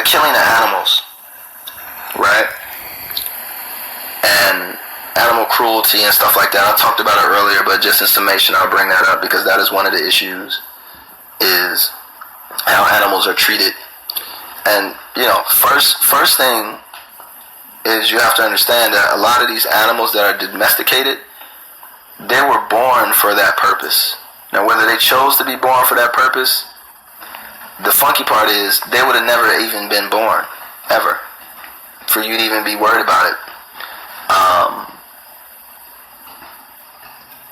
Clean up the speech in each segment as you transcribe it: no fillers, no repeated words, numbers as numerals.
the killing of animals, right? And animal cruelty and stuff like that. I talked about it earlier, but just in summation, I'll bring that up because that is one of the issues, is how animals are treated. And, you know, first thing is you have to understand that a lot of these animals that are domesticated, they were born for that purpose. Now, whether they chose to be born for that purpose, the funky part is they would have never even been born, ever, for you to even be worried about it.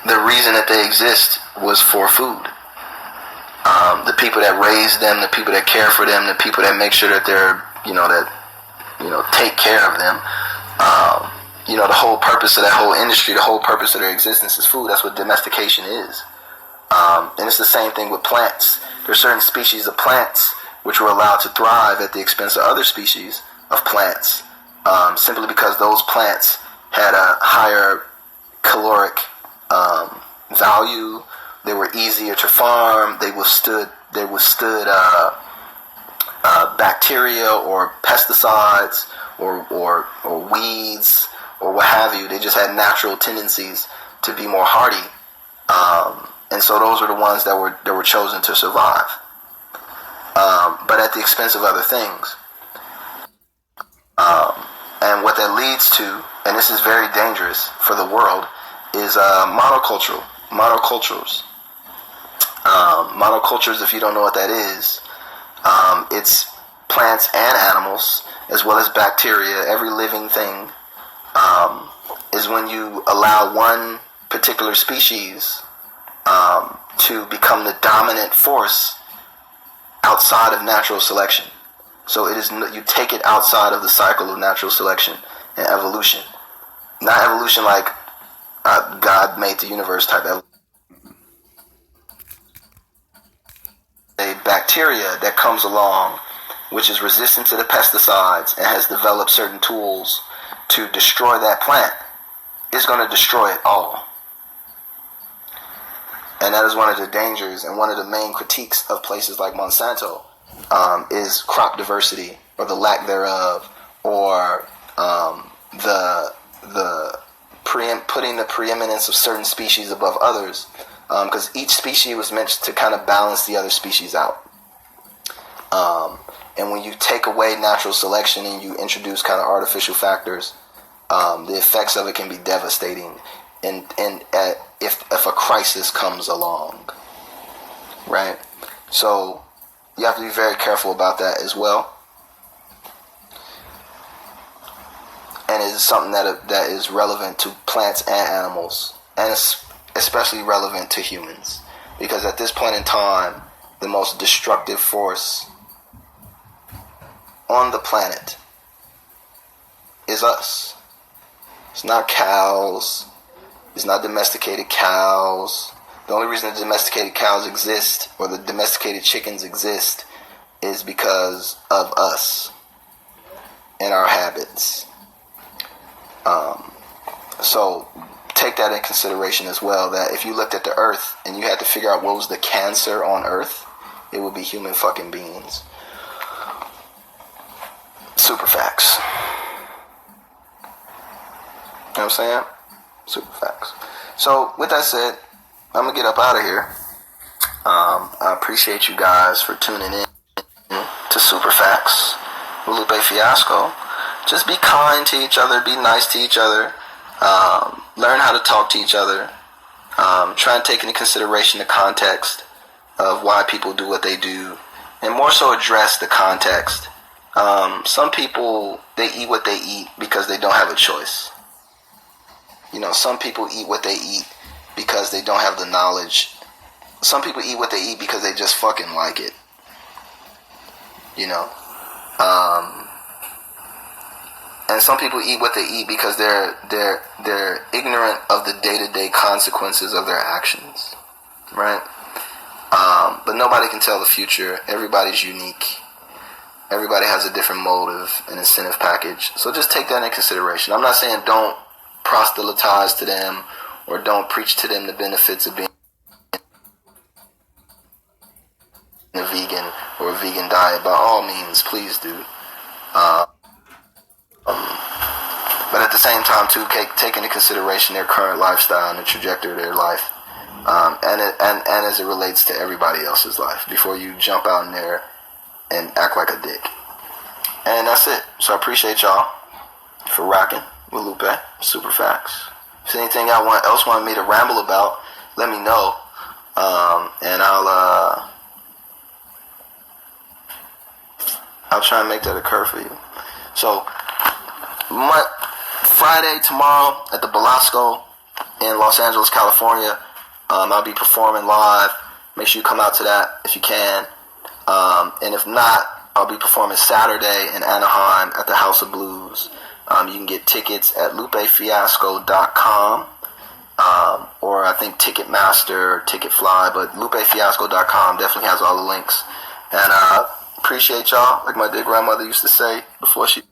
The reason that they exist was for food. The people that raise them, the people that care for them, the people that make sure that they're, take care of them. The whole purpose of that whole industry, the whole purpose of their existence is food. That's what domestication is. And it's the same thing with plants. There are certain species of plants which were allowed to thrive at the expense of other species of plants, simply because those plants had a higher caloric value. They were easier to farm. They withstood bacteria or pesticides or weeds or what have you. They just had natural tendencies to be more hardy, and so those are the ones that were chosen to survive, but at the expense of other things. And what that leads to, and this is very dangerous for the world, is monocultures. Monocultures, if you don't know what that is, it's plants and animals, as well as bacteria. Every living thing is when you allow one particular species to become the dominant force outside of natural selection. So it is, you take it outside of the cycle of natural selection and evolution. Not evolution like God made the universe type evolution. A bacteria that comes along which is resistant to the pesticides and has developed certain tools to destroy that plant is going to destroy it all. And that is one of the dangers and one of the main critiques of places like Monsanto, is crop diversity or the lack thereof, or putting the preeminence of certain species above others, because each species was meant to kind of balance the other species out. And when you take away natural selection and you introduce kind of artificial factors, the effects of it can be devastating. And if a crisis comes along, right? So you have to be very careful about that as well. And it is something that is relevant to plants and animals, and especially relevant to humans, because at this point in time, the most destructive force on the planet is us. It's not cows. It's not domesticated cows. The only reason the domesticated cows exist, or the domesticated chickens exist, is because of us and our habits. So take that in consideration as well, that if you looked at the earth and you had to figure out what was the cancer on earth, it would be human fucking beings. Super facts. You know what I'm saying? Super facts. So with that said, I'm gonna get up out of here. I appreciate you guys for tuning in to Super Facts with Lupe Fiasco. Just be kind to each other, be nice to each other, learn how to talk to each other, try and take into consideration the context of why people do what they do, and more so address the context. Some people, they eat what they eat because they don't have a choice. Some people eat what they eat because they don't have the knowledge. Some people eat what they eat because they just fucking like it. And some people eat what they eat because they're ignorant of the day-to-day consequences of their actions, right? But nobody can tell the future. Everybody's unique. Everybody has a different motive and incentive package. So just take that in consideration. I'm not saying don't proselytize to them or don't preach to them the benefits of being a vegan or a vegan diet. By all means, please do. But at the same time, too, take into consideration their current lifestyle and the trajectory of their life, and as it relates to everybody else's life, before you jump out in there and act like a dick. And that's it. So I appreciate y'all for rocking with Lupe, Super Facts. If there's anything else want me to ramble about, let me know, and I'll try and make that occur for you. So, Friday, tomorrow, at the Belasco in Los Angeles, California, I'll be performing live. Make sure you come out to that if you can. And if not, I'll be performing Saturday in Anaheim at the House of Blues. You can get tickets at lupefiasco.com, or I think Ticketmaster, Ticketfly, but lupefiasco.com definitely has all the links. And appreciate y'all, like my dear grandmother used to say before she